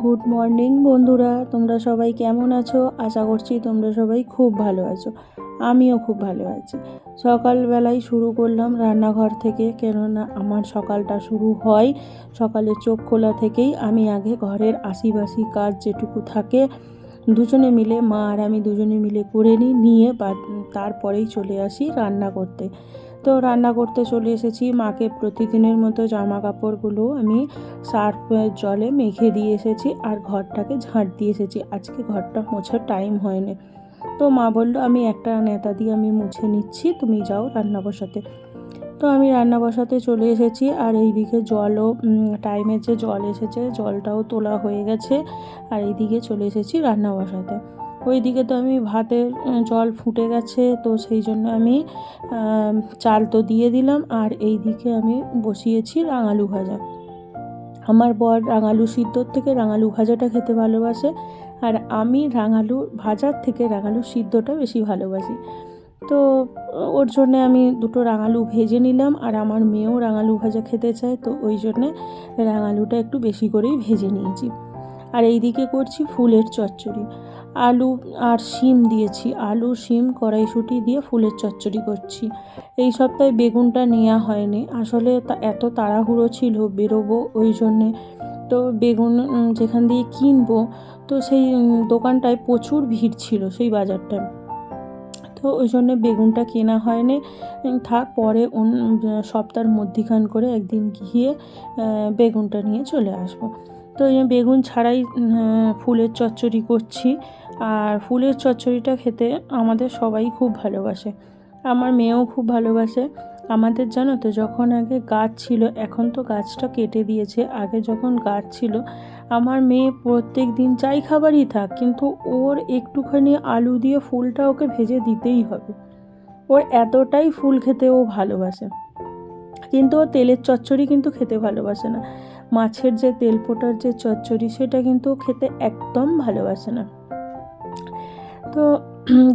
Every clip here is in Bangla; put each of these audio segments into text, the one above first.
গুড মর্নিং বন্ধুরা, তোমরা সবাই কেমন আছো? আশা করছি তোমরা সবাই খুব ভালো আছো। আমিও খুব ভালো আছি। সকালবেলায় শুরু করলাম রান্নাঘর থেকে, কেননা আমার সকালটা শুরু হয় সকালে চোখ খোলা থেকেই। আমি আগে ঘরের আশিবাসি কাজ যেটুকু থাকে দুজনে মিলে, মা আর আমি দুজনে মিলে করে নিয়ে তারপরেই চলে আসি রান্না করতে। তো রান্না করতে চলে এসেছি। মাকে প্রতিদিনের মতো জামা কাপড়গুলো আমি সার্ফের জলে মেখে দিয়ে এসেছি আর ঘরটাকে ঝাঁট দিয়ে এসেছি। আজকে ঘরটা মোছার টাইম হয়নি, তো মা বলল আমি একটা নেতা দিয়ে আমি মুছে নিচ্ছি, তুমি যাও রান্না বসাতে। তো আমি রান্না বসাতে চলে এসেছি। আর এইদিকে জলও টাইমের যে জল এসেছে জলটাও তোলা হয়ে গেছে। আর এইদিকে চলে এসেছি রান্না বসাতে। ওইদিকে তো আমি ভাতের জল ফুটে গেছে, তো সেই জন্য আমি চাল তো দিয়ে দিলাম। আর এইদিকে আমি বসিয়েছি রাঙালু ভাজা। আমার বর রাঙালু সিদ্ধর থেকে রাঙালু ভাজাটা খেতে ভালোবাসে, আর আমি রাঙালু ভাজার থেকে রাঙালু সিদ্ধটা বেশি ভালোবাসি। তো ওর জন্যে আমি দুটো রাঙালু ভেজে নিলাম। আর আমার মেয়েও রাঙালু ভাজা খেতে চায়, তো ওই জন্যে রাঙালুটা একটু বেশি করেই ভেজে নিয়েছি। আর এইদিকে করছি ফুলের চচ্চড়ি। আলু আর শিম দিয়েছি, আলু শিম কড়াইশুঁটি দিয়ে ফুলের চচ্চড়ি করছি। এই সপ্তাহে বেগুনটা নেওয়া হয়নি, আসলে এত তাড়াহুড়ো ছিল বেরোবো ওই জন্যে। তো বেগুন যেখান দিয়ে কিনবো, তো সেই দোকানটায় প্রচুর ভিড় ছিল সেই বাজারটায়, তো ওই জন্য বেগুনটা কেনা হয়নি। থাক, পরে সপ্তাহের মধ্যিখান করে একদিন গিয়ে বেগুনটা নিয়ে চলে আসবো। তো এই বেগুন ছাড়াই ফুলের চচ্চড়ি করছি। আর ফুলের চচ্চড়িটা খেতে আমাদের সবাই খুব ভালোবাসে, আমার মেয়েও খুব ভালোবাসে। আমাদের জানো তো, যখন আগে গাছ ছিল, এখন তো গাছটা কেটে দিয়েছে, আগে যখন গাছ ছিল আমার মেয়ে প্রত্যেক দিন যাই খাবারই থাক, কিন্তু ওর একটুখানি আলু দিয়ে ফুলটা ওকে ভেজে দিতেই হবে। ওর এতটাই ফুল খেতে ও ভালোবাসে। কিন্তু ও তেলের চচ্চড়ি কিন্তু খেতে ভালোবাসে না। মাছের যে তেল পোটার যে চচ্চড়ি, সেটা কিন্তু ও খেতে একদম ভালোবাসে না। তো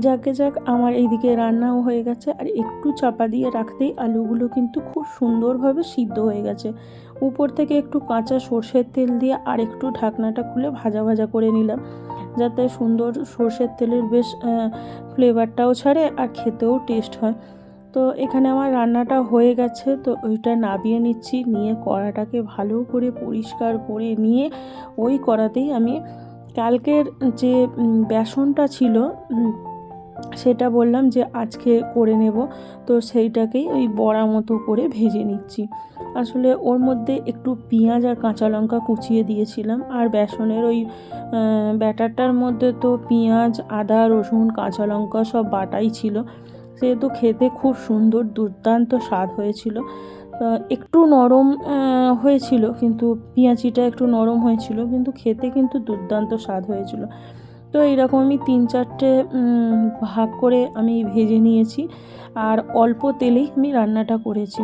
যাক আমার এইদিকে রান্নাও হয়ে গেছে। আর একটু চাপা দিয়ে রাখতেই আলুগুলো কিন্তু খুব সুন্দরভাবে সিদ্ধ হয়ে গেছে। উপর থেকে একটু কাঁচা সর্ষের তেল দিয়ে আর একটু ঢাকনাটা খুলে ভাজা ভাজা করে নিলাম, যাতে সুন্দর সর্ষের তেলের বেশ ফ্লেভারটাও ছাড়ে আর খেতেও টেস্ট হয়। তো এখানে আমার রান্নাটা হয়ে গেছে, তো ওইটা নাবিয়ে নিচ্ছি। নিয়ে কড়াটাকে ভালো করে পরিষ্কার করে নিয়ে ওই কড়াতেই আমি কালকের যে বেসনটা ছিল সেটা বললাম যে আজকে করে নেব, তো সেইটাকেই ওই বড়া মতো করে ভেজে নিচ্ছি। আসলে ওর মধ্যে একটু পেঁয়াজ আর কাঁচা লঙ্কা কুচিয়ে দিয়েছিলাম। আর বেসনের ওই ব্যাটারটার মধ্যে তো পেঁয়াজ, আদা, রসুন, কাঁচা লঙ্কা সব বাটাই ছিল, সেহেতু খেতে খুব সুন্দর দুর্দান্ত স্বাদ হয়েছিল। একটু নরম হয়েছিল, কিন্তু পেঁয়াজিটা একটু নরম হয়েছিল, কিন্তু খেতে কিন্তু দুর্দান্ত স্বাদ হয়েছিল। তো এইরকম আমি 3-4টে ভাগ করে আমি ভেজে নিয়েছি। আর অল্প তেলেই আমি রান্নাটা করেছি।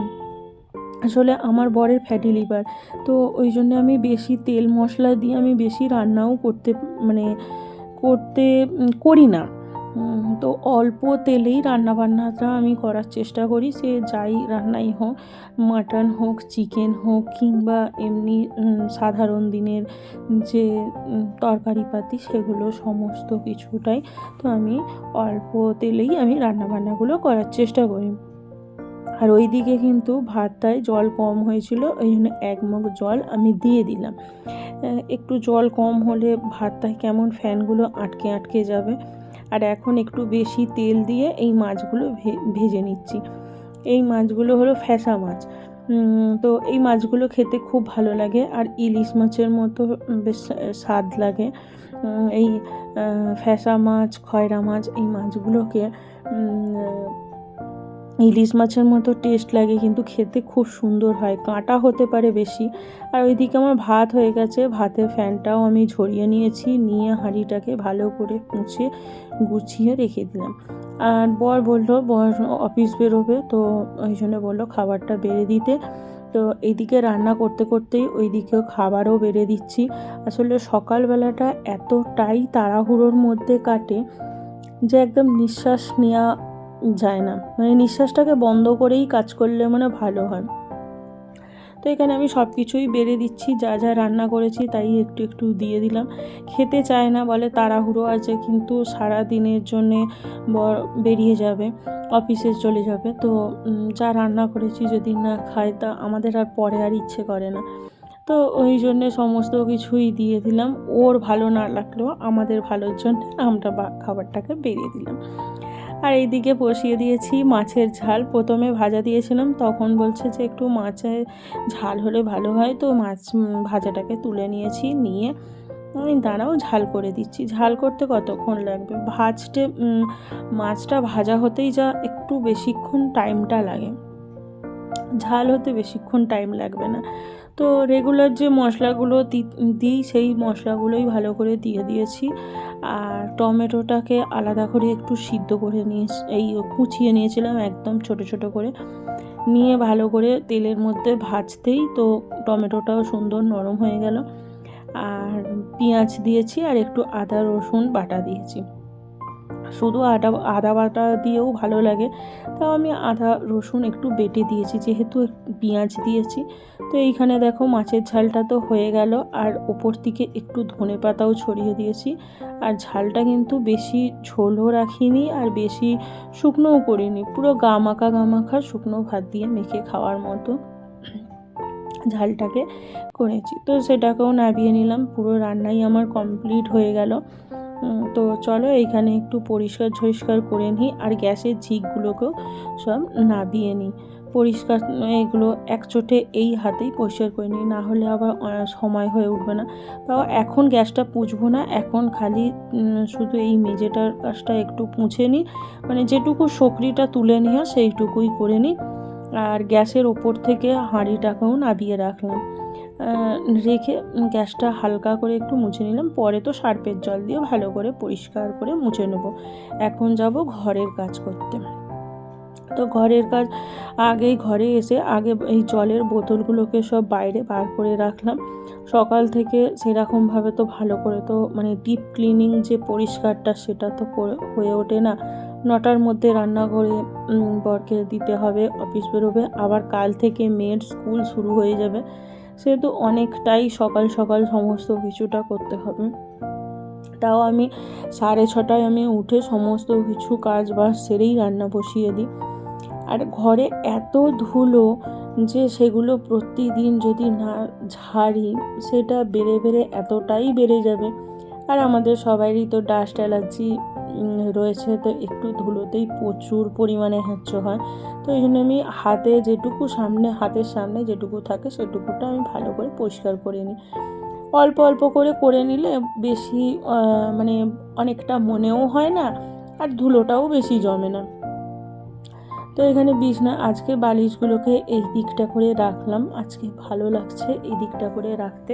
আসলে আমার বরের ফ্যাটি লিভার, তো ওই জন্য আমি বেশি তেল মশলা দিয়ে আমি বেশি রান্নাও করি না। তো অল্প তেলেই রান্নাবান্নাটা আমি করার চেষ্টা করি, সে যাই রান্নাই হোক, মাটন হোক, চিকেন হোক, কিংবা এমনি সাধারণ দিনের যে তরকারিপাতি, সেগুলো সমস্ত কিছুটাই তো আমি অল্প তেলেই আমি রান্নাবান্নাগুলো করার চেষ্টা করি। আর ওই দিকে কিন্তু ভাতটায় জল কম হয়েছিল, ওই জন্য 1 মগ জল আমি দিয়ে দিলাম। একটু জল কম হলে ভাতটায় কেমন ফ্যানগুলো আটকে আটকে যাবে। আর এখন একটু বেশি তেল দিয়ে এই মাছগুলো ভেজে নিচ্ছি। এই মাছগুলো হলো ফ্যাসা মাছ। তো এই মাছগুলো খেতে খুব ভালো লাগে, আর ইলিশ মাছের মতো বেশ স্বাদ লাগে। এই ফ্যাসা মাছ, খয়রা মাছ, এই মাছগুলোকে ইলিশ মাছের মতো টেস্ট লাগে, কিন্তু খেতে খুব সুন্দর হয়, কাঁটা হতে পারে বেশি। আর ওইদিকে আমার ভাত হয়ে গেছে, ভাতের ফ্যানটাও আমি ঝরিয়ে নিয়েছি, নিয়ে হাঁড়িটাকে ভালো করে মুছে গুছিয়ে রেখে দিলাম। আর বর অফিস বেরোবে, তো ওই জন্য বললো খাবারটা বেড়ে দিতে। তো এইদিকে রান্না করতে করতেই ওইদিকেও খাবারও বেড়ে দিচ্ছি। আসলে সকালবেলাটা এতটাই তাড়াহুড়োর মধ্যে কাটে যে একদম নিঃশ্বাস নেওয়া যায় না, মানে নিঃশ্বাসটাকে বন্ধ করেই কাজ করলে ভালো হয়। তো এখানে আমি সব কিছুই বেড়ে দিচ্ছি, যা যা রান্না করেছি তাই একটু একটু দিয়ে দিলাম। খেতে চায় না, বলে তাড়াহুড়ো আছে, কিন্তু সারা দিনের জন্যে বেরিয়ে যাবে, অফিসে চলে যাবে, তো যা রান্না করেছি যদি না খায় তা আমাদের আর পরে আর ইচ্ছে করে না। তো ওই জন্যে সমস্ত কিছুই দিয়ে দিলাম, ওর ভালো না লাগলেও আমাদের ভালোর জন্য আমরা খাবারটাকে বেরিয়ে দিলাম। আর এইদিকে বসিয়ে দিয়েছি মাছের ঝাল। প্রথমে ভাজা দিয়েছিলাম, তখন বলছে যে একটু মাছের ঝাল হলে ভালো হয়, তো মাছ ভাজাটাকে তুলে নিয়েছি, নিয়ে আমি দাঁড়াও ঝাল করে দিচ্ছি। ঝাল করতে কতক্ষণ লাগবে, মাছটা ভাজা হতেই যা একটু বেশিক্ষণ টাইমটা লাগে, ঝাল হতে বেশিক্ষণ টাইম লাগবে না। তো রেগুলার যে মশলাগুলো দিই সেই মশলাগুলোই ভালো করে দিয়ে দিয়েছি। আর টমেটোটাকে আলাদা করে একটু সিদ্ধ করে কুচিয়ে নিয়েছিলাম একদম ছোট ছোট করে, নিয়ে ভালো করে তেলের মধ্যে ভাজতেই তো টমেটোটাও সুন্দর নরম হয়ে গেল। আর পেঁয়াজ দিয়েছি আর একটু আদা রসুন বাটা দিয়েছি। শুধু আদা বাটা দিয়েও ভালো লাগে, তাও আমি আদা রসুন একটু বেটে দিয়েছি যেহেতু পেঁয়াজ দিয়েছি। তো এইখানে দেখো মাছের ঝালটা তো হয়ে গেল, আর ওপর থেকে একটু ধনেপাতাও ছড়িয়ে দিয়েছি। আর ঝালটা কিন্তু বেশি ঝোলও রাখিনি আর বেশি শুকনোও করিনি, পুরো গামাখা শুকনো ভাত দিয়ে মেখে খাওয়ার মতো ঝালটাকে করেছি। তো সেটাকেও নামিয়ে নিলাম, পুরো রান্নাই আমার কমপ্লিট হয়ে গেল। তো চলো এইখানে একটু পরিষ্কার করে নিই, আর গ্যাসের ঝিকগুলোকেও সব নামিয়ে নিই। এগুলো একচোটে এই হাতেই পরিষ্কার করে নিই, না হলে আবার সময় হয়ে উঠবে না। তাও এখন গ্যাসটা পুছবো না, এখন খালি শুধু এই মেঝেটার কাজটা একটু মুছে নিই, মানে যেটুকু সকরিটা তুলে নেওয়া সেইটুকুই করে নিই। আর গ্যাসের ওপর থেকে হাঁড়িটাকেও নামিয়ে রাখলাম, রেখে গ্যাসটা হালকা করে একটু মুছে নিলাম। পরে তো সার্ফের জল দিয়ে ভালো করে পরিষ্কার করে মুছে নেব। এখন যাব ঘরের কাজ করতে। তো ঘরের কাজ ঘরে এসে এই জলের বোতলগুলোকে সব বাইরে বার করে রাখলাম। সকাল থেকে সেরকমভাবে তো ভালো করে তো মানে ডিপ ক্লিনিং যে পরিষ্কারটা সেটা তো হয়ে ওঠে না। 9টার মধ্যে রান্না করে বরকে দিতে হবে, অফিস বেরোবে, আবার কাল থেকে মেয়ের স্কুল শুরু হয়ে যাবে, সেহেতু অনেকটাই সকাল সকাল সমস্ত কিছুটা করতে হবে। তাও আমি 6:30টায় আমি উঠে সমস্ত কিছু কাজ বাজ সেরেই রান্না বসিয়ে দিই। আর ঘরে এত ধুলো যে সেগুলো প্রতিদিন যদি না ঝাড়ি সেটা বেড়ে এতটাই বেড়ে যাবে। আর আমাদের সবারই তো ডাস্ট অ্যালার্জি রয়েছে, তো একটু ধুলোতেই প্রচুর পরিমাণে হ্যাঁচো হয়। তো এই জন্য আমি হাতের সামনে যেটুকু থাকে সেটুকুটা আমি ভালো করে পরিষ্কার করে নিই। অল্প অল্প করে নিলে বেশি মানে অনেকটা মনেও হয় না, আর ধুলোটাও বেশি জমে না। তো এখানে আজকে বালিশগুলোকে এই দিকটা করে রাখলাম, আজকে ভালো লাগছে এই দিকটা করে রাখতে।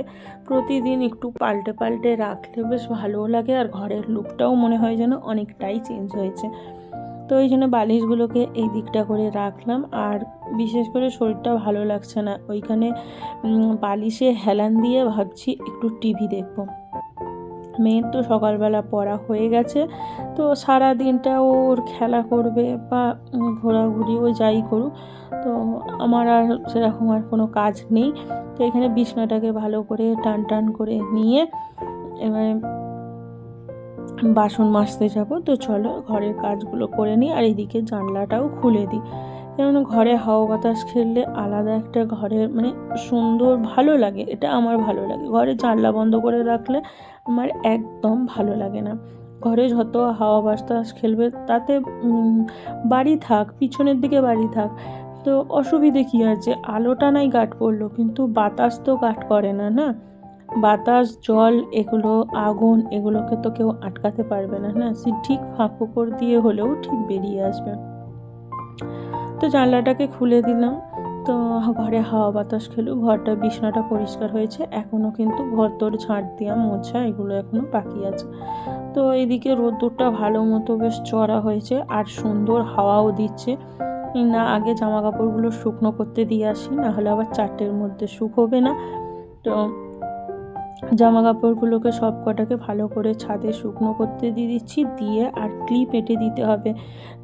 প্রতিদিন একটু পাল্টে রাখলে বেশ ভালোও লাগে, আর ঘরের লুকটাও মনে হয় যেন অনেকটাই চেঞ্জ হয়েছে। তো এই জন্য বালিশগুলোকে এই দিকটা করে রাখলাম। আর বিশেষ করে শরীরটা ভালো লাগছে না, ওইখানে বালিশে হেলান দিয়ে ভাবছি একটু টিভি দেখবো। মেয়ের তো সকালবেলা পড়া হয়ে গেছে, তো সারা দিনটা ওর খেলা করবে বা ঘোরাঘুরি ও যাই করুক, তো আমার আর সেরকম আর কোনো কাজ নেই। তো এখানে বিছনাটাকে ভালো করে টান করে নিয়ে এবারে বাসন মাজতে যাব। তো চলো ঘরের কাজগুলো করে নিই, আর এদিকে জানলাটাও খুলে দিই, কেননা ঘরে হাওয়া বাতাস খেললে আলাদা একটা ঘরের মানে সুন্দর ভালো লাগে, এটা আমার ভালো লাগে। ঘরে জানলা বন্ধ করে রাখলে আমার একদম ভালো লাগে না। ঘরে যত হাওয়া বাতাস খেলবে তাতে বাড়ি থাক, পিছনের দিকে বাড়ি থাক, তো অসুবিধে কী আছে? আলোটা নাই গাট পড়লো, কিন্তু বাতাস তো গাট করে না, না? বাতাস, জল, এগুলো আগুন, এগুলোকে তো কেউ আটকাতে পারবে না, না? সে ঠিক ফাঁক ফোকর দিয়ে হলেও ঠিক বেরিয়ে আসবে। তো জানলাটাকে খুলে দিলাম, তো ঘরে হাওয়া বাতাস খেলো। বিছানাটা পরিষ্কার হয়েছে, এখনও কিন্তু ঘর তোর ঝাঁট দেওয়া মোছা এগুলো এখনও বাকি আছে। তো এইদিকে রোদ্দুরটা ভালো মতো বেশ চড়া হয়েছে, আর সুন্দর হাওয়াও দিচ্ছে। না আগে জামা কাপড়গুলো শুকনো করতে দিয়ে আসি, না হলে আবার 4টের মধ্যে শুকোবে না। তো জামা কাপড়গুলোকে সব কটাকে ভালো করে ছাদে শুকনো করতে দিয়ে দিচ্ছি, দিয়ে আর ক্লিপ এঁটে দিতে হবে,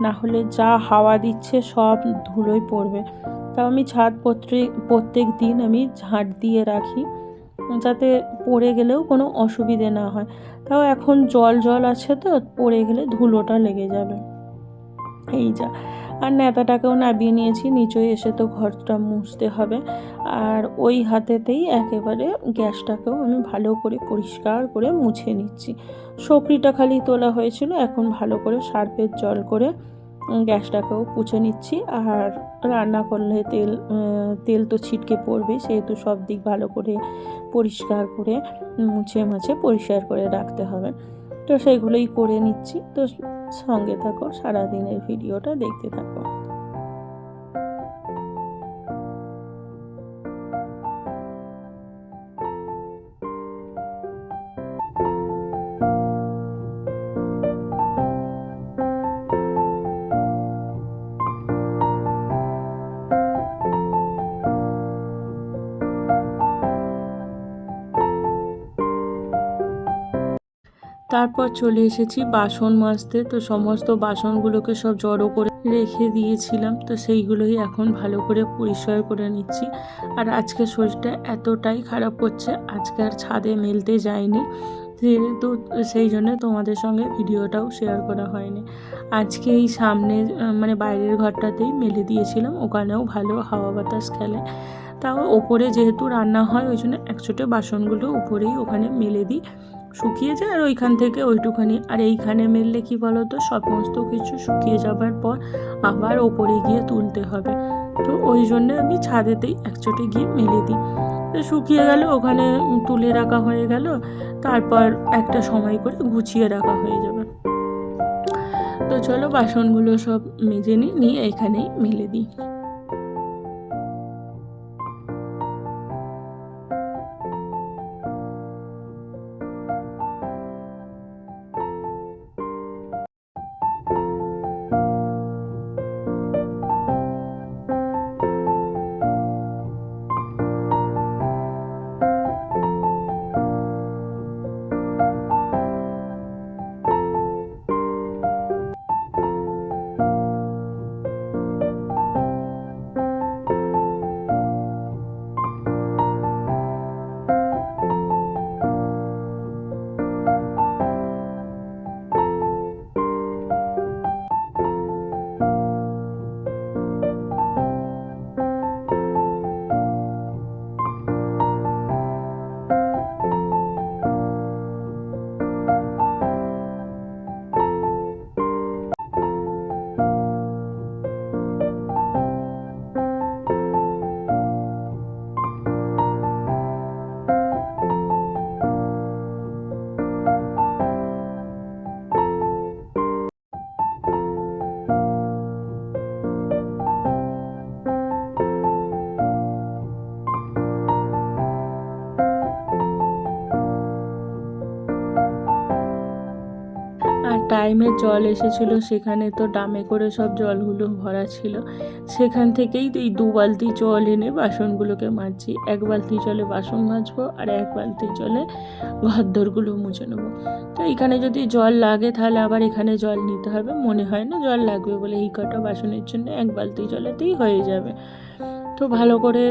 না হলে যা হাওয়া দিচ্ছে সব ধুলোয় পড়বে। তাও আমি ছাদ প্রত্যেক দিন আমি ঝাঁট দিয়ে রাখি, যাতে পড়ে গেলেও কোনো অসুবিধে না হয়। তাও এখন জল জল আছে তো পড়ে গেলে ধুলোটা লেগে যাবে। এই যা, আর ন্যাতাটাকেও নামিয়ে নিয়েছি, নিচে এসে তো ঘরটা মুছতে হবে। আর ওই হাতেতেই একেবারে গ্যাসটাকেও আমি ভালো করে পরিষ্কার করে মুছে নিচ্ছি। সবরিটা খালি তোলা হয়েছিল, এখন ভালো করে সার্ফের জল করে গ্যাসটাকেও পুছে নিচ্ছি। আর রান্না করলে তেল তো ছিটকে পড়বে, সেহেতু সব দিক ভালো করে পরিষ্কার করে মুছে মাছে পরিষ্কার করে রাখতে হবে। তো সেগুলোই করে নিচ্ছি। তো সঙ্গে থাকো, সারাদিনের ভিডিওটা দেখতে থাকো। তারপর চলে এসেছি বাসন মাজতে। তো সমস্ত বাসনগুলোকে সব জড়ো করে রেখে দিয়েছিলাম, তো সেইগুলোই এখন ভালো করে পরিষ্কার করে নিচ্ছি। আর আজকে শরীরটা এতটাই খারাপ করছে, আজকে আর ছাদে মেলতে যাইনি, যেহেতু সেই জন্য তোমাদের সঙ্গে ভিডিওটাও শেয়ার করা হয়নি। আজকে এই সামনে মানে বাইরের ঘরটাতেই মেলে দিয়েছিলাম, ওখানেও ভালো হাওয়া বাতাস খেলে। তাও ওপরে যেহেতু রান্না হয় ওই জন্য একচোটে বাসনগুলো উপরেই ওখানে মেলে দিই, শুকিয়ে যায়। আর ওইখান থেকে ওইটুখানি, আর এইখানে মেললে কি বলো তো, সমস্ত কিছু শুকিয়ে যাবার পর আবার ওপরে গিয়ে তুলতে হবে। তো ওই জন্য আমি ছাদেতেই একচোটে গিয়ে মেলে দিই। তো শুকিয়ে গেল, ওখানে তুলে রাখা হয়ে গেল, তারপর একটা সময় করে গুছিয়ে রাখা হয়ে যাবে। তো চলো বাসনগুলো সব মেজে নিয়ে এখানেই মেলে দিই। আর টাইমে জল এসেছিল, সেখানে তো ড্রামে করে সব জলগুলো ভরা ছিল, সেখান থেকেই এই 2 বালতি জল এনে বাসনগুলোকে মাজছি। 1 বালতি জলে বাসন মাজবো আর 1 বালতি জলে ঘরদোরগুলো মুছে নেবো। তো এখানে যদি জল লাগে তাহলে আবার এখানে জল নিতে হবে, মনে হয় না জল লাগবে বলে, এই কটা বাসনের জন্য 1 বালতি জলেতেই হয়ে যাবে। তো ভালো করে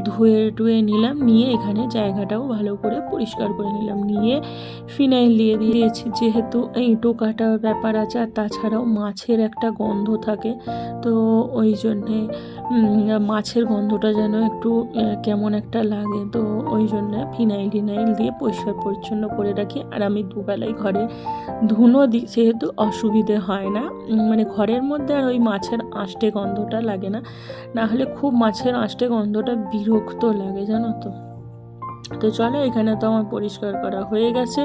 ধুয়ে টুয়ে নিলাম, নিয়ে এখানে জায়গাটাও ভালো করে পরিষ্কার করে নিলাম, নিয়ে ফিনাইল দিয়ে দিয়েছি, যেহেতু এই টোকাটার ব্যাপার আছে, আর তাছাড়াও মাছের একটা গন্ধ থাকে। তো ওই জন্যে মাছের গন্ধটা যেন একটু কেমন একটা লাগে, তো ওই জন্যে ফিনাইল দিয়ে পরিষ্কার পরিচ্ছন্ন করে রাখি। আর আমি দুবেলাই ঘরে ধুনো দিই, সেহেতু অসুবিধে হয় না, মানে ঘরের মধ্যে আর ওই মাছের আঁশটে গন্ধটা লাগে না। না হলে খুব মাছের আঁশটে গন্ধটা বিরক্ত লাগে, জানো তো। তো চলো, এখানে তো আমার পরিষ্কার করা হয়ে গেছে,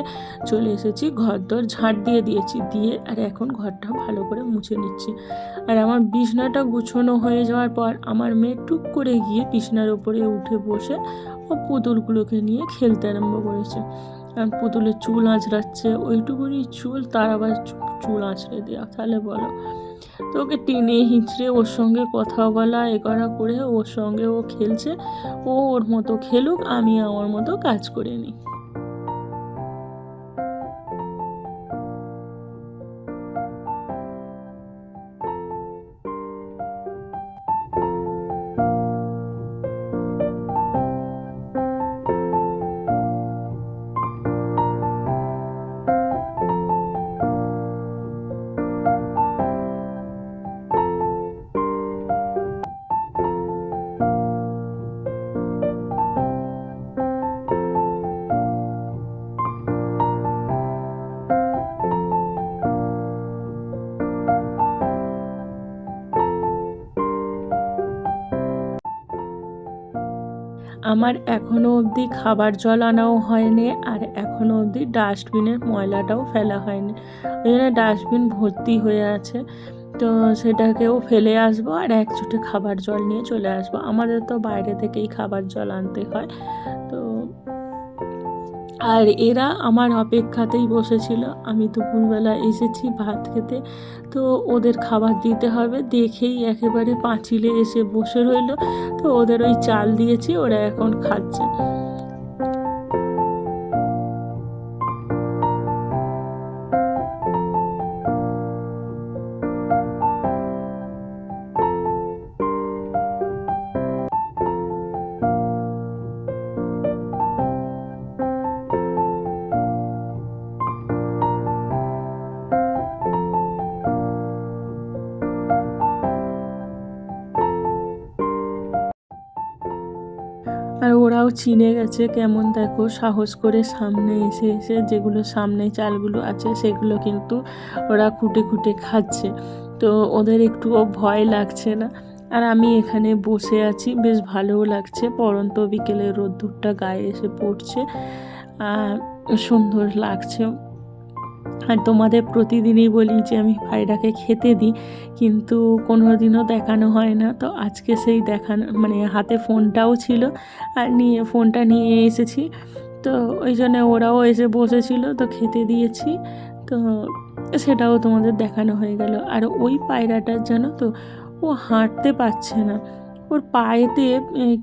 চলে এসেছি ঘরদোর ঝাঁট দিয়ে দিয়েছি, দিয়ে আর এখন ঘরটা ভালো করে মুছে নিচ্ছি। আর আমার বিছনাটা গুছোনো হয়ে যাওয়ার পর আমার মেয়ে টুক করে গিয়ে বিছনার ওপরে উঠে বসে ও পুতুলগুলোকে নিয়ে খেলতে আরম্ভ করেছে। আর পুতুলের চুল আঁচড়াচ্ছে, ওইটুকুনি চুল তার আবার চুল আঁচড়ে দেওয়া, তাহলে বলো। তো ওকে টেনে হিঁচড়ে ওর সঙ্গে কথা বলা এ করা করে ওর সঙ্গে ও খেলছে। ও ওর মতো খেলুক, আমি আমার মতো কাজ করে নিই। আমার এখনও অবধি খাবার জল আনাও হয়নি, আর এখনও অবধি ডাস্টবিনের ময়লাটাও ফেলা হয়নি। ওই জন্য ডাস্টবিন ভর্তি হয়ে আছে, তো সেটাকেও ফেলে আসবো আর এক ছুটে খাবার জল নিয়ে চলে আসবো। আমাদের তো বাইরে থেকেই খাবার জল আনতে হয়। তো আর এরা আমার অপেক্ষাতেই বসেছিল। আমি দুপুরবেলা এসেছি ভাত খেতে, তো ওদের খাবার দিতে হবে দেখেই একেবারে পাঁচিলে এসে বসে রইলো। তো ওদের ওই চাল দিয়েছি, ওরা এখন খাচ্ছে। আর ওরাও চিনে গেছে কেমন, দেখো সাহস করে সামনে এসে এসে যেগুলো সামনে চালগুলো আছে সেগুলো কিন্তু ওরা খুঁটে খুঁটে খাচ্ছে। তো ওদের একটুও ভয় লাগছে না। আর আমি এখানে বসে আছি, বেশ ভালোও লাগছে, পড়ন্ত বিকেলের রোদ্দুরটা গায়ে এসে পড়ছে, সুন্দর লাগছে। আর তোমাদের প্রতিদিনই বলি যে আমি পায়রাকে খেতে দিই, কিন্তু কোনো দিনও দেখানো হয় না। তো আজকে সেই দেখানো, মানে হাতে ফোনটাও ছিল আর ফোনটা নিয়ে এসেছি। তো ওই জন্য ওরাও এসে বসেছিল, তো খেতে দিয়েছি, তো সেটাও তোমাদের দেখানো হয়ে গেল। আর ওই পায়রাটার জানো তো, ও হাঁটতে পারছে না, ওর পায়েতে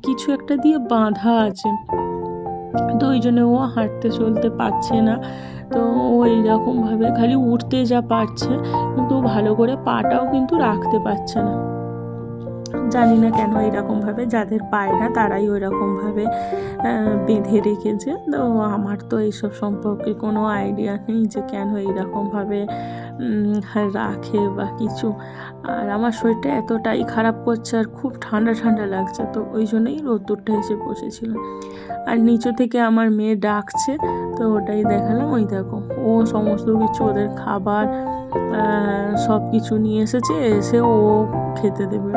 কিছু একটা দিয়ে বাঁধা আছে, তো ওই জন্য ও হাঁটতে চলতে পারছে না। তো ও এইরকমভাবে খালি উঠতে যা পারছে, কিন্তু ও ভালো করে পাটাও কিন্তু রাখতে পারছে না। জানি না কেন এরকমভাবে, যাদের পায়রা তারাই ওই রকমভাবে বেঁধে রেখেছে। তো আমার তো এইসব সম্পর্কে কোনো আইডিয়া নেই যে কেন এইরকমভাবে রাখে বা কিছু। আর আমার শরীরটা এতটাই খারাপ করছে আর খুব ঠান্ডা ঠান্ডা লাগছে, তো ওই জন্যই রোদ্দুরটা এসে বসেছিলাম। আর নিচু থেকে আমার মেয়ে ডাকছে, তো ওটাই দেখালাম। ওই দেখো ও সমস্ত কিছু ওদের খাবার সব কিছু নিয়ে এসেছে, এসে ও খেতে দেবে।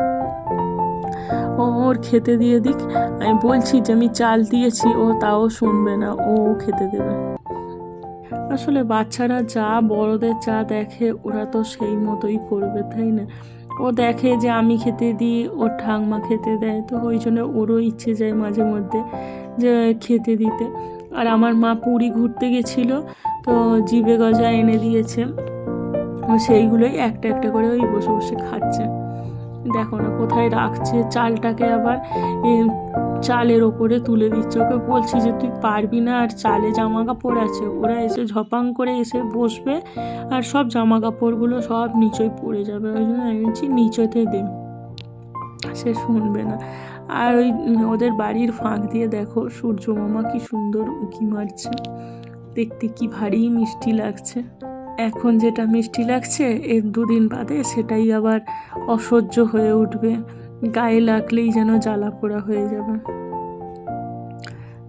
ওর খেতে দিয়ে দিক, আমি বলছি যে আমি চাল দিয়েছি, ও তাও শুনবে না, ও খেতে দেবে। আসলে বাচ্চারা যা বড়দের যা দেখে ওরা তো সেই মতোই করবে, তাই না? ও দেখে যে আমি খেতে দিই, ওর ঠাকমা খেতে দেয়, তো ওই জন্য ওরও ইচ্ছে যায় মাঝে মধ্যে যে খেতে দিতে। আর আমার মা পুরী ঘুরতে গেছিলো, তো জিভে গজা এনে দিয়েছে, ও সেইগুলোই একটা একটা করে ওই বসে বসে খাচ্ছে। দেখো না কোথায় রাখছে চালটাকে, আবার চালের ওপরে তুলে দিচ্ছে। ওকে বলছি যে তুই পারবি না, আর চালে জামা কাপড় আছে, ওরা এসে ঝপাং করে এসে বসবে আর সব জামা কাপড়গুলো সব নিচয় পড়ে যাবে। ওই জন্য আমি বলছি নিচতে দে, সে শুনবে না। আর ওই ওদের বাড়ির ফাঁক দিয়ে দেখো সূর্য মামা কি সুন্দর উঁকি মারছে, দেখতে কি ভারী মিষ্টি লাগছে। এখন যেটা মিষ্টি লাগছে এর দুদিন বাদে সেটাই আবার অসহ্য হয়ে উঠবে, গায়ে লাগলেই যেন জ্বালা পোড়া হয়ে যাবে।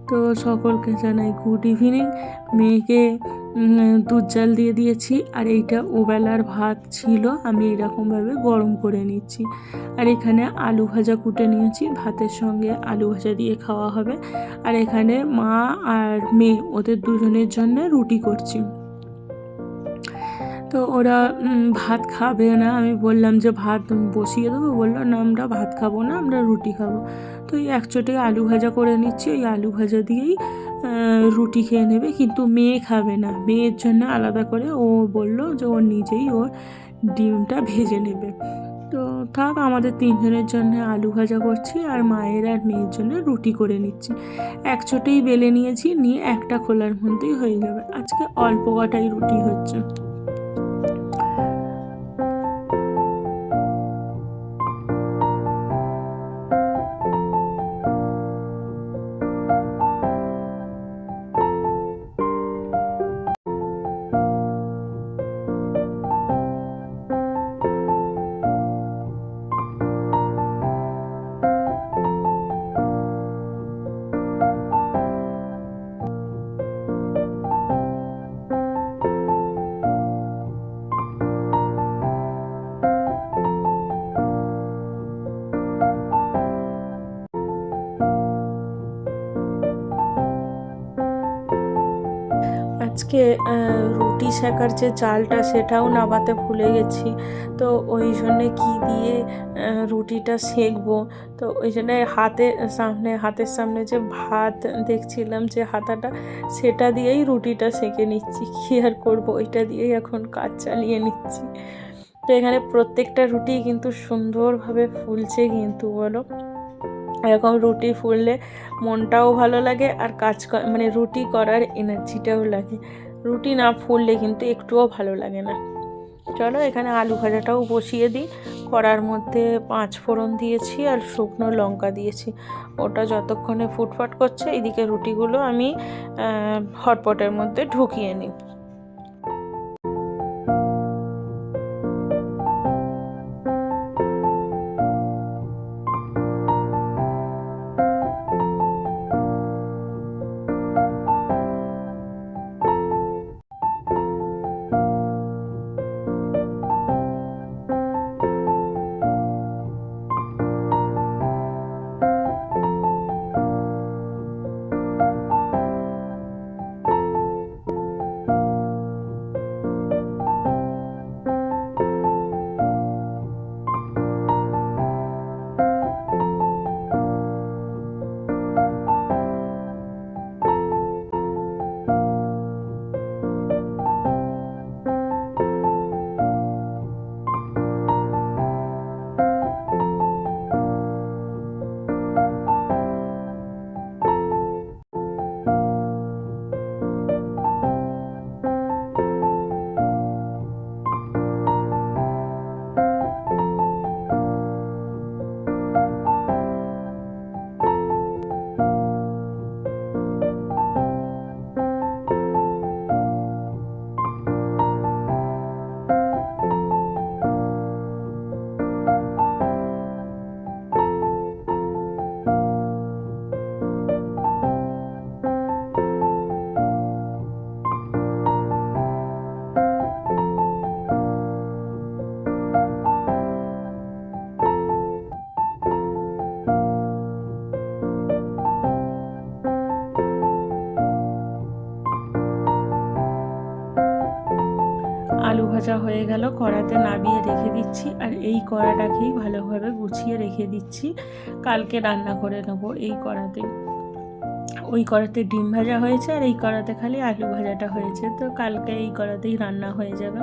তো সকলকে জানাই গুড ইভিনিং। মেয়েকে দুধ জাল দিয়ে দিয়েছি, আর এইটা ওবেলার ভাত ছিল, আমি এরকমভাবে গরম করে নিচ্ছি। আর এখানে আলু ভাজা কুটে নিয়েছি, ভাতের সঙ্গে আলু ভাজা দিয়ে খাওয়া হবে। আর এখানে মা আর মেয়ে ওদের দুজনের জন্য রুটি করছি। তো ওরা ভাত খাবে না, আমি বললাম যে ভাত বসিয়ে দেবো, বললো না আমরা ভাত খাবো না, আমরা রুটি খাবো। তো এই একচোটে আলু ভাজা করে নিচ্ছি, ওই আলু ভাজা দিয়েই রুটি খেয়ে নেবে, কিন্তু মেয়ে খাবে না। মেয়ের জন্য আলাদা করে ও বললো যে ও নিজেই ওর ডিমটা ভেজে নেবে। তো থাক, আমাদের তিনজনের জন্য আলু ভাজা করছি, আর মায়ের আর মেয়ের জন্য রুটি করে নিচ্ছি। একচোটেই বেলে নিয়েছি, নিয়ে একটা খোলার মধ্যেই হয়ে যাবে। আজকে অল্প কটাই রুটি হচ্ছে। আজকে রুটি সেকার যে জালটা সেটাও নামাতে ভুলে গেছি। তো ওই জন্যে কী দিয়ে রুটিটা সেঁকবো, তো ওই জন্যে হাতের সামনে যে ভাত দেখছিলাম যে হাতাটা, সেটা দিয়েই রুটিটা সেঁকে নিচ্ছি। কী আর করবো, ওইটা দিয়েই এখন কাজ চালিয়ে নিচ্ছি। তো এখানে প্রত্যেকটা রুটি কিন্তু সুন্দরভাবে ফুলছে কিন্তু, বলো। এরকম রুটি ফুললে মনটাও ভালো লাগে আর মানে রুটি করার এনার্জিটাও লাগে। রুটি না ফুললে কিন্তু একটুও ভালো লাগে না। চলো এখানে আলু ভাজাটাও বসিয়ে দিই। কড়ার মধ্যে 5 ফোড়ন দিয়েছি আর শুকনো লঙ্কা দিয়েছি। ওটা যতক্ষণে ফুটফাট করছে, এদিকে রুটিগুলো আমি হটপটের মধ্যে ঢুকিয়ে নিই। আলু ভাজা হয়ে গেল, কড়াতে নামিয়ে রেখে দিচ্ছি। আর এই কড়াটাকেই ভালোভাবে গুছিয়ে রেখে দিচ্ছি, কালকে রান্না করে নেবো এই কড়াতে। ওই কড়াতে ডিম ভাজা হয়েছে আর এই কড়াতে খালি আলু ভাজাটা হয়েছে, তো কালকে এই কড়াতেই রান্না হয়ে যাবে।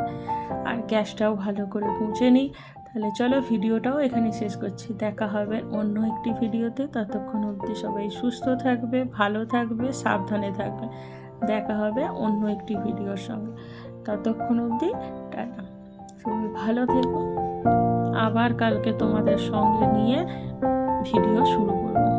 আর গ্যাসটাও ভালো করে মুছে নিই। তাহলে চলো ভিডিওটাও এখানে শেষ করছি। দেখা হবে অন্য একটি ভিডিওতে। ততক্ষণ অবধি সবাই সুস্থ থাকবে, ভালো থাকবে, সাবধানে থাকবে। দেখা হবে অন্য একটি ভিডিওর সঙ্গে। ততক্ষণ অবধি টাটা, সবাই ভালো থেকো। আবার কালকে তোমাদের সঙ্গে নিয়ে ভিডিও শুরু করব।